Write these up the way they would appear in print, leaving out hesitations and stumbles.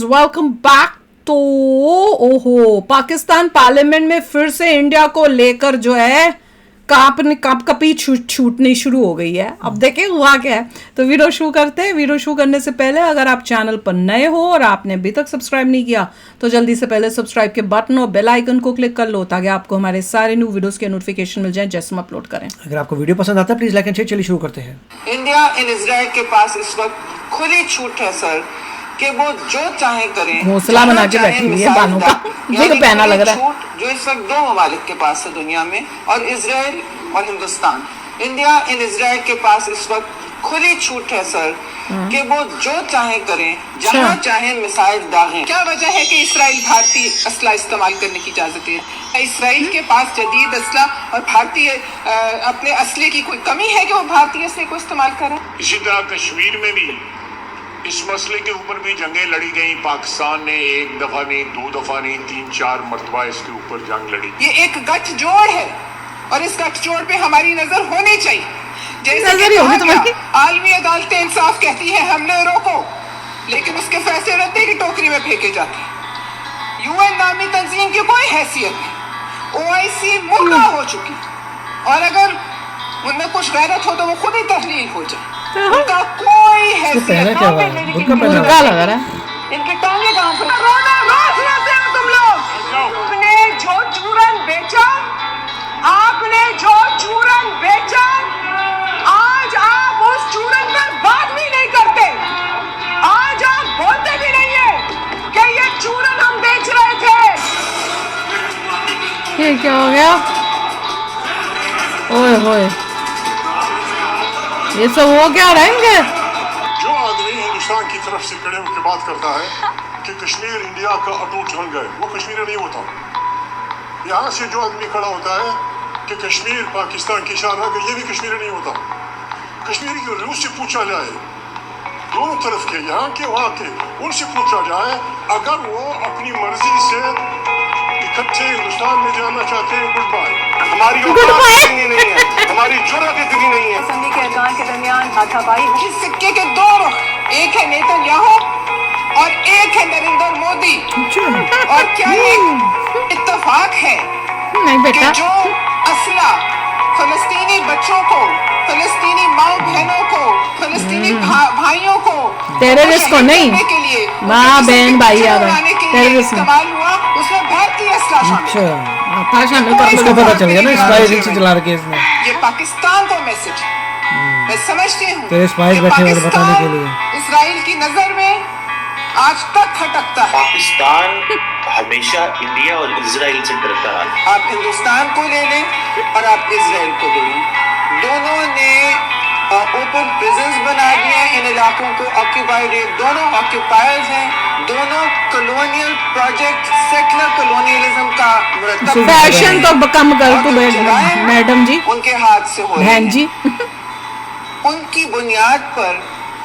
Guys welcome back. तो ओहो, Pakistan parliament में फिर से इंडिया को लेकर जो है कपी छूटनी शुरू हो गई है। अब देखें हुआ क्या है। तो वीडियो शुरू करते हैं। वीडियो शुरू करने से पहले अगर आप चैनल पर नए हो और आपने अभी तक सब्सक्राइब नहीं किया तो जल्दी से पहले सब्सक्राइब के बटन और बेल आइकन को क्लिक कर लो ताकि आपको हमारे सारे न्यू वीडियोस के नोटिफिकेशन मिल जाए जैसे हम अपलोड करें। अगर आपको वीडियो पसंद आता है प्लीज लाइक एंड शेयर। चलिए शुरू करते हैं। इंडिया एंड इजराइल के पास इस वक्त खुली छूट है सर कि वो जो चाहे करें। घोंसला बना के बैठी हुई है बालों का, ये पहना लग रहा है। जो इस वक्त दो ममालिक के पास है दुनिया में, और इजराइल और हिंदुस्तान। इंडिया एंड इजराइल के पास इस वक्त खुली छूट है सर कि वो जो चाहे करें, जहाँ चाहे मिसाइल दागें। क्या वजह है कि इसराइल भारतीय असला इस्तेमाल करने की इजाजत है? इसराइल के पास जदीद असला और भारतीय अपने असले की कोई कमी है कि वो भारतीय असले को इस्तेमाल करें? इसी तरह कश्मीर में भी इस मसले के ऊपर भी जंगें लड़ी गई। पाकिस्तान ने एक दफा नहीं, दो दफा नहीं, 3-4 मरतबा इसके ऊपर जंग लड़ी। ये एक गठजोड़ है और इस गठजोड़ पे हमारी नजर होनी चाहिए। जैसे आलमी अदालत इंसाफ कहती है हमने रोको, लेकिन उसके फैसले रद्दे की टोकरी में फेंके जाते हैं। यूएन नामी तंजीम की कोई हैसियत नहीं, ओआईसी मुर्दा हो चुकी, और अगर उनमें कुछ गैरत हो तो वो खुद ही तहलील हो जाए। उनका कोई हैसियत नहीं। इनके टांगे कहाँ पे? रोना रोज लेते हो तुम लोग। आपने जो चूरन बेचा, आपने जो चूरन बेचा, आज आप उस चूरन पर बात भी नहीं करते। आज आप बोलते भी नहीं है कि ये चूरन हम बेच रहे थे। ये क्या हो गया? ओए होए, ये सब हो क्या रहेंगे? जो आदमी हिंदुस्तान की तरफ से खड़े होकर बात करता है कि कश्मीर इंडिया का अटूट अंग है, वो कश्मीरी नहीं होता। यहाँ से जो आदमी खड़ा होता है कि कश्मीर पाकिस्तान की शान है, ये भी कश्मीरी नहीं होता। कश्मीरी की रूस से पूछा जाए, दोनों तरफ के, यहाँ के वहाँ के, उनसे पूछा जाए, अगर वो अपनी मर्जी से इकट्ठे हिंदुस्तान में जाना चाहते हैं, गुड बाय। हमारी औकात नहीं है, हमारी जुर्रत इतनी नहीं है। असम्बली के अरकान के दरमियान हाथापाई। इस सिक्के के दो रुख, एक है नेतन्याहू और एक है नरेंद्र मोदी। और क्या एक इत्तेफाक है कि जो असला फलस्तीनी बच्चों को, फलस्तीनी माँ बहनों को, फलस्तीनी भाइयों को, टेररिस्ट को नहीं, माँ बहन भाई टेररिस्ट इस्तेमाल हुआ, उसमें भारतीय असला शामिल। इसको पता चल गया ना, स्पाई से चला रखे इसने। ये पाकिस्तान को मैसेज मैं समझती हूँ तेरे स्पाई बैठे वाले बताने के लिए। इसराइल की नजर में आज तक खटकता है। पाकिस्तान हमेशा इंडिया और इजराइल से डरता रहा। आप हिंदुस्तान को ले लें और आप इजराइल को ले लें, दोनों ने ओपन प्रिजन्स बना दिए इन इलाकों को। ऑक्यूपाइड, दोनों ऑक्यूपायर्स हैं, दोनों कॉलोनियल प्रोजेक्ट, सेटलर कॉलोनियलिज्म का मुरतब फैशन तो कम कर तू मैडम जी, उनके हाथ से हो बहन जी। उनकी बुनियाद पर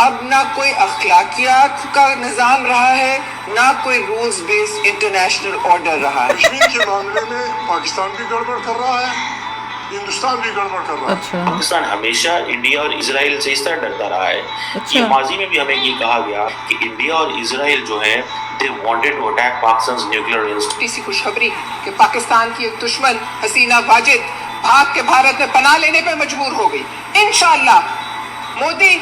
अब ना कोई अखलाकियात का निजाम रहा है, ना कोई रूल्स बेस्ड इंटरनेशनल ऑर्डर रहा है। कश्मीर के मामले में पाकिस्तान भी गड़बड़ कर रहा है, हिंदुस्तान भी गड़बड़ कर रहा है। अच्छा। पाकिस्तान हमेशा इंडिया और इजराइल से इस तरह डरता रहा है। अच्छा। ये माजी में भी हमें ये कहा गया कि इंडिया और इजराइल जो है they wanted to attack Pakistan's nuclear institute। इसी खुशखबरी कि पाकिस्तान की एक दुश्मन हसीना वाजिद भाग के भारत में पनाह लेने पर मजबूर हो गई। इंशाअल्लाह मोदी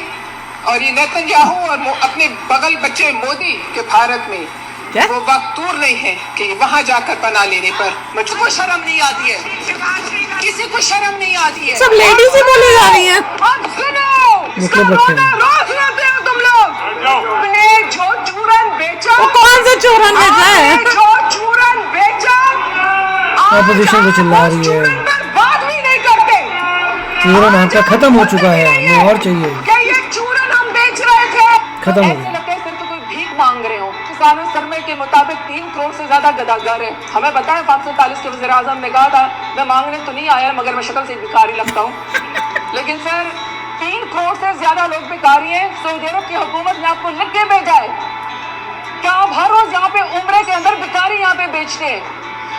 और ये नेतन्याहू और अपने बगल बच्चे मोदी के भारत में वो वक्त दूर नहीं है कि वहां जाकर पनाह लेने पर मजबूर। शर्म नहीं आती है, किसी को शर्म नहीं आती है। सब लेडीज ही बोली जा रही हैं। अब सुनो, रोज रहते हो तुम लोग। अपने जो चूरन बेचा, वो कौन सा चूरन बेचा है? जो चूरन बेचा, ऑपोजिशन को चिल्ला रही है, बात भी नहीं करते। चूरन आपका खत्म हो चुका है, हमें और चाहिए। क्या ये चूरन हम बेच रहे थे? खत्म हो गया। लगता है फिर तो कोई भीख मांग रहे हो। किसानों सरमे के मुताबिक 3 करोड़ से ज्यादा गदागर है। हमें बताया 540 के वज़ीर आज़म ने कहा था मैं मांगने तो नहीं आया मगर मैं शक्ल से भिखारी लगता हूँ। लेकिन सर 3 करोड़ से ज्यादा लोग भिखारी हैं। सऊदी अरब की हुकूमत ने आपको लिख के भेजा है क्या आप हर रोज यहाँ पे उम्रे के अंदर भिखारी यहाँ पे बेचते हैं।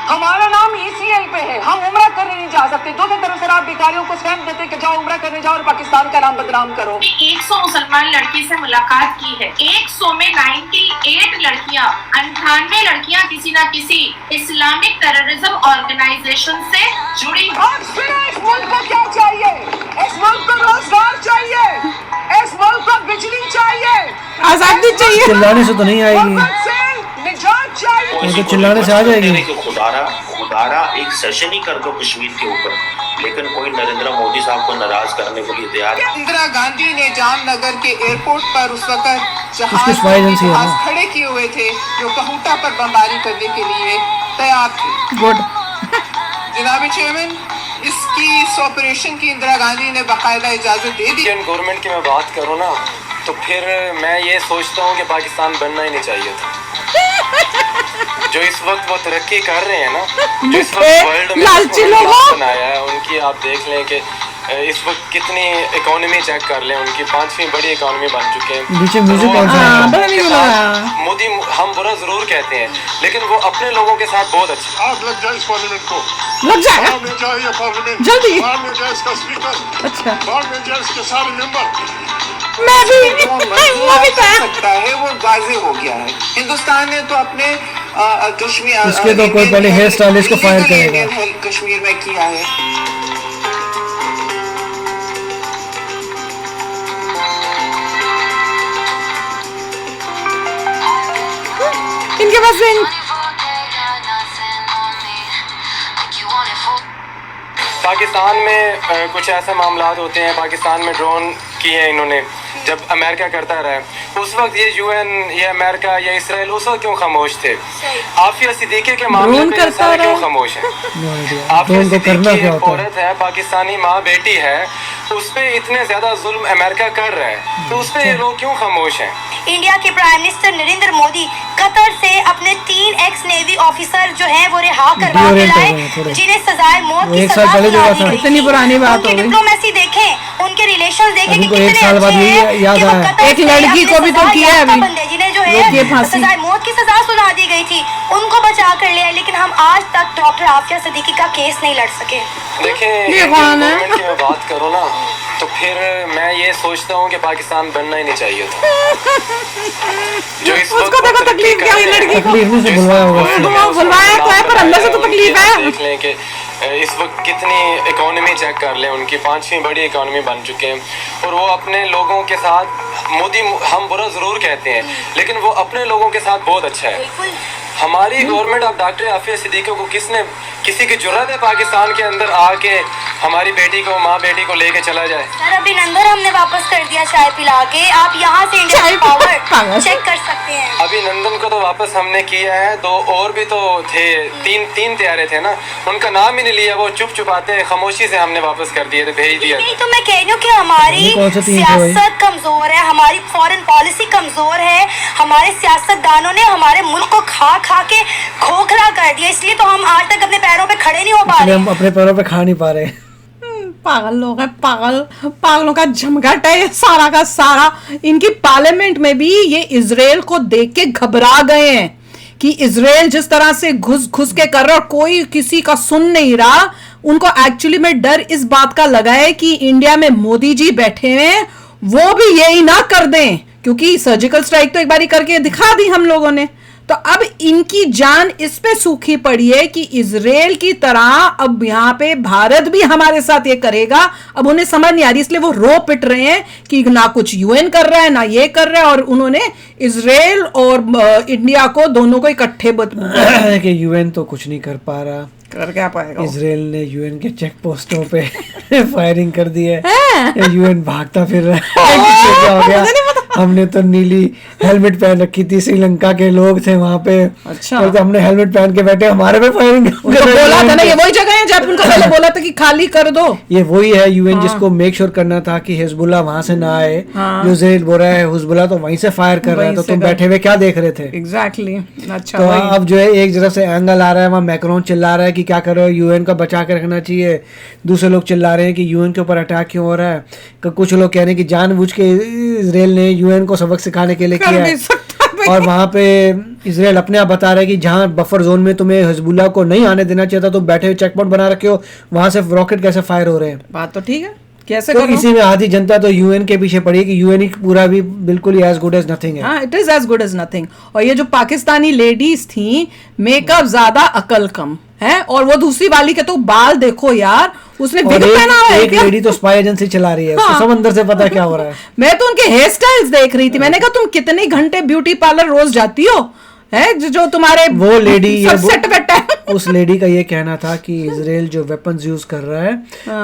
हमारा नाम ECL पे है, हम उम्रा करने नहीं जा सकते। दूसरी तरफ से आप भिखारियों को स्टैंप देते कि जाओ उम्रा करने जाओ और पाकिस्तान का नाम बदनाम करो। 100 मुसलमान लड़की से मुलाकात की है, 100 में 98 लड़कियां, 98 लड़कियां किसी ना किसी इस्लामिक टेररिज्म ऑर्गेनाइजेशन से जुड़ी। आज फिर इस मुल्क को क्या चाहिए? इस मुल्क को रोजगार चाहिए, इस मुल्क को बिजली चाहिए, आजादी चाहिए। चिल्लाने से तो नहीं आएगी, गुर्बत से निजात चाहिए। वो तो चिल्लाने से आ जाएगी। खुदारा एक सेशन ही कर दो कश्मीर के ऊपर, लेकिन कोई नरेंद्र मोदी साहब को नाराज करने के लिए तैयार। इंदिरा गांधी ने जामनगर के एयरपोर्ट पर उस वक्त उसकी स्पाई एजेंसी है ना। खड़े किए हुए थे जो कहूटा पर बमबारी करने के लिए तैयार थे। गुड। जनाब चेयरमैन, इसकी इस ऑपरेशन की इंदिरा गांधी ने बाकायदा इजाजत दे दी। इंडियन गवर्नमेंट की मैं बात करूँ ना, तो फिर मैं ये सोचता हूँ कि पाकिस्तान बनना ही नहीं चाहिए था। जो इस वक्त वो तरक्की कर रहे हैं ना, जो इस वक्त वर्ल्ड में लालची उन्होंने लोगों। बनाया है, उनकी आप देख लें कि इस वक्त कितनी इकोनॉमी चेक कर लें, उनकी 5वीं बड़ी इकोनॉमी बन चुके हैं। नीचे म्यूजिक कौन सा हाँ, है? बड़ा नहीं बोला। मोदी हम बुरा जरूर कहते हैं, लेकिन वो अपने लोगों के साथ बहुत अच्छा। आग लग जाए इस पार्लियामेंट को, लग जाएगा बाढ़ में जाए ये पार्लियामेंट, जल्दी। बाढ़ में जाए इसका स्पीकर, अच्छा बाढ़ में जाए इसके सारे मेंबर। मैं भी जो मंजूर कर सकता है वो वाज़ेह हो गया है। हिंदुस्तान ने तो अपने कश्मीर इसके तो कोई पहले हेयर स्टाइलिस्ट को फायर करेगा। कश्मीर में किया है। इनके पास पाकिस्तान में कुछ ऐसे मामला होते हैं, पाकिस्तान में ड्रोन किए हैं इन्होंने, जब अमेरिका करता रहा उस वक्त ये UN, ये अमेरिका, ये इसराइल उस वक्त क्यों खामोश थे? आफिया सिद्दीकी के मामले में ये सारे क्यों खामोश हैं? आफिया ड्रोन को करना सिद्दीकी क्या एक होता है? औरत है, पाकिस्तानी माँ बेटी है, तो उस पर इतने ज्यादा जुल्म अमेरिका कर रहा है, तो उस पर ये लोग क्यों खामोश हैं? इंडिया के prime minister Narendra Modi Qatar से अपने 3 एक्स नेवी ऑफिसर जो हैं वो रिहा करवा के डिओरेंट हो लाए, गए थोड़े। जिन्हें सजाए मौत वो की एक सजा साल पहले सुना जो दी था। गई। इतनी पुरानी बात उनकी हो गई। डिप्लोमेसी देखें, उनके रिलेशंस देखें अभी कि को कितने एक साल बाद अच्छे यही हैं याद कि वो आया। कतर एक से लड़की अपने को भी तो सजा किया है याफ्ता अभी। बंदे जिन्हें जो रोकिए है फांसी। सजाए मौत की सजा सुना दी गई थी, उनको बचा कर लिया, लेकिन हम आज तक डॉक्टर आफिया सिद्दीकी का केस नहीं लड़ सके। देखें, ये इंडियन कौन है? गवर्नमेंट की मैं बात करूँ ना, तो फिर मैं ये सोचता हूँ कि पाकिस्तान बनना ही नहीं चाहिए था। जो इस वक्त उसको देखो वो तरक्की तकलीफ क्या कर हुई रहे हैं, लड़की को। तकलीफ नहीं से बुलवाया होगा वर्ल्ड उसने। में उस बुलवाया वक्त तो है, पर अंदर से तो उनकी तकलीफ आप है। देख लें कि इस वक्त कितनी इकोनॉमी चेक कर लें, उनकी 5वीं बड़ी इकोनॉमी बन चुके हैं, और वो अपने लोगों के साथ मोदी हम बुरा जरूर कहते हैं, लेकिन वो अपने लोगों के साथ बहुत अच्छा है। हमारी गवर्नमेंट अब डॉक्टर आफिया सिद्दीकी को किसी की जरूरत है पाकिस्तान के अंदर आके हमारी बेटी को, माँ बेटी को लेके चला जाए? सर अभिनंदन हमने वापस कर दिया चाय पिला के, आप यहाँ से इंडिया चाय पावर पागल। चेक कर सकते हैं। अभिनंदन को तो वापस हमने किया है, 2 और भी तो थे, तीन तैयारे थे ना, उनका नाम ही नहीं लिया, वो चुप चुपाते खामोशी से हमने वापस कर दिए थे, भेज दिया नहीं था। तो मैं कह रही हूँ कि हमारी ये कौन सा तीन थे भाई? सियासत कमजोर है, हमारी फॉरेन पॉलिसी कमजोर है, हमारे सियासतदानों ने हमारे मुल्क को खा खा के खोखला कर दिया, इसलिए तो हम आज तक अपने पैरों पे खड़े नहीं हो पा इसलिए रहे। हम अपने पैरों पे खा नहीं पा रहे। पागल लोग हैं, पागलों का झमघट है ये सारा का सारा। इनकी पार्लियामेंट में भी ये इजराइल को देख के घबरा गए हैं कि इजराइल जिस तरह से घुस घुस के कर रहा है और कोई किसी का सुन नहीं रहा। उनको एक्चुअली में डर इस बात का लगा है कि इंडिया में मोदी जी बैठे हैं, वो भी यही ना कर दें, क्योंकि सर्जिकल स्ट्राइक तो एक बारी करके दिखा दी हम लोगों ने। तो अब इनकी जान इस पे सूखी पड़ी है कि इजराइल की तरह अब यहाँ पे भारत भी हमारे साथ ये करेगा। अब उन्हें समझ नहीं आ रही, इसलिए वो रो पिट रहे हैं कि ना कुछ UN कर रहा है ना ये कर रहा है, और उन्होंने इजराइल और इंडिया को दोनों को इकट्ठे कि UN तो कुछ नहीं कर पा रहा, कर क्या पाएगा। इजराइल ने UN के चेक पोस्टों पे फायरिंग कर दी है, UN भागता फिर रहा है। किससे क्या हो गया? हमने तो नीली हेलमेट पहन रखी थी, श्रीलंका के लोग थे वहां पे, अच्छा। और तो हमने हेलमेट पहन के बैठे, हमारे पे फायरिंग बोला था ना, ये वही जगह है जब उनको पहले बोला था कि खाली कर दो। ये वही है UN जिसको मेक श्योर करना था कि हिजबुल्लाह वहां से ना आए। जो इजराइल बोल रहा है हिजबुल्लाह तो वहीं से फायर कर रहा है, तो तुम बैठे हुए क्या देख रहे थे? एग्जैक्टली। अच्छा, तो अब जो है एक तरफ से एंगल आ रहा है, वहाँ मैक्रोन चिल्ला रहा है कि क्या करो, UN का बचा के रखना चाहिए। दूसरे लोग चिल्ला रहे हैं कि UN के ऊपर अटैक क्यों हो रहा है। कुछ लोग कह रहे हैं कि जानबूझ के इजराइल ने UN को सबक सिखाने के लिए किया है। और वहाँ पे इसराइल अपने आप बता रहा है कि जहां बफर जोन में तुम्हें हिजबुल्लाह को नहीं आने देना चाहिए था, तो बैठे हुए चेक पॉइंट बना रखे हो, वहां से रॉकेट कैसे फायर हो रहे हैं? बात तो ठीक है, कैसे तो करो? इसी में आधी जनता तो यूएन के पीछे पड़ी है कि यूएन ही पूरा भी बिल्कुल ही एज गुड एज नथिंग है। हाँ, it is as good as nothing. और ये जो पाकिस्तानी लेडीज थी, मेकअप ज्यादा अकल कम है, और वो दूसरी वाली के तो बाल देखो यार, उसने विग पहना हुआ है एक क्या? लेडी तो स्पाई एजेंसी चला रही है, उसको हाँ। सब अंदर से पता क्या हो रहा है। मैं तो उनके हेयर स्टाइल्स देख रही थी, मैंने कहा तुम कितने घंटे ब्यूटी पार्लर रोज जाती हो, है जो तुम्हारे वो लेडी सब सेट बैठा है। उस लेडी का ये कहना था कि इजराइल जो वेपन्स यूज कर रहा है,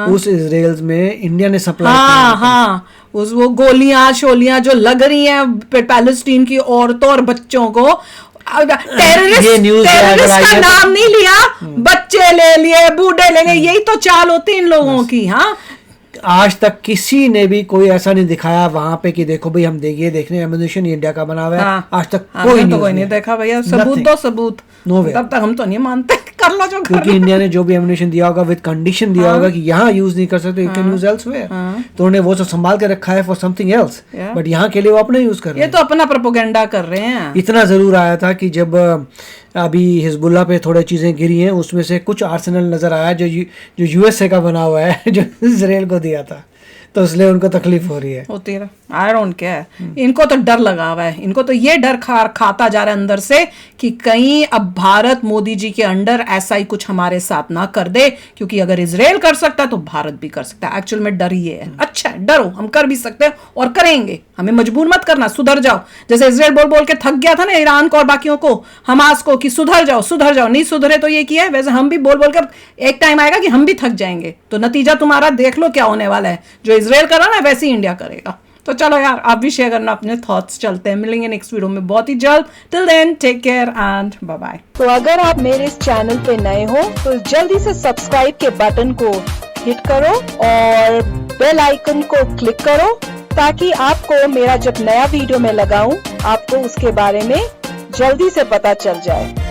उस इजराइल में इंडिया ने सप्लाई हाँ हाँ, उस वो गोलियां शोलियां जो लग रही हैं पैलेस्टीन की औरतों और बच्चों को, टेररिस्ट का नाम नहीं लिया, बच्चे ले लिए, बूढ़े ले लिए, यही तो चाल होती है इन लोगों की। हाँ, आज तक किसी ने भी कोई ऐसा नहीं दिखाया वहां पे कि देखो भाई हम देखिए देखने एम्यूनिशन इंडिया का बना हुआ है। हाँ, आज तक कोई नहीं देखा भैया, सबूत दो सबूत, Nowhere. तब तक हम तो नहीं मानते, कर लो जो क्योंकि इंडिया ने जो भी एम्यूनिशन दिया होगा विद कंडीशन दिया होगा कि यहाँ यूज नहीं कर सकते, यू कैन यूज एल्सवेयर, तो उन्होंने वो सब संभाल के रखा है फॉर समथिंग एल्स, बट यहाँ के लिए वो अपना यूज कर रहे ये हैं। तो अपना प्रोपोगेंडा कर रहे हैं। इतना जरूर आया था कि जब अभी हिजबुल्लाह पे थोड़ी चीजें गिरी हैं, उसमें से कुछ आर्सेनल नजर आया जो यूएसए का बना हुआ है, जो इजराइल को दिया था, तो इसलिए उनको तकलीफ हो रही है। होती है, आई डोंट केयर, इनको तो डर लगा हुआ है, इनको तो ये डर खाता जा रहा है अंदर से कि कहीं अब भारत मोदी जी के अंडर ऐसा ही कुछ हमारे साथ ना कर दे, क्योंकि अगर इजराइल कर सकता है तो भारत भी कर सकता है। एक्चुअल में डर ये है। अच्छा है, डरो, हम कर भी सकते हैं और करेंगे, हमें मजबूर मत करना, सुधर जाओ। जैसे इजराइल बोल बोल के थक गया था ना ईरान को और बाकियों को, हमास को, कि सुधर जाओ सुधर जाओ, नहीं सुधरे तो ये किया है। वैसे हम भी बोल बोल के एक टाइम आएगा कि हम भी थक जाएंगे, तो नतीजा तुम्हारा देख लो क्या होने वाला है। जो इजराइल करा ना वैसे ही इंडिया करेगा। तो चलो यार, आप भी शेयर करना अपने थॉट्स। चलते हैं, मिलेंगे नेक्स्ट वीडियो में बहुत ही जल्द। Till then take care and bye bye. तो अगर आप मेरे इस चैनल पे नए हो तो जल्दी से सब्सक्राइब के बटन को हिट करो और बेल आइकन को क्लिक करो, ताकि आपको मेरा जब नया वीडियो मैं लगाऊं आपको उसके बारे में जल्दी से पता चल जाए।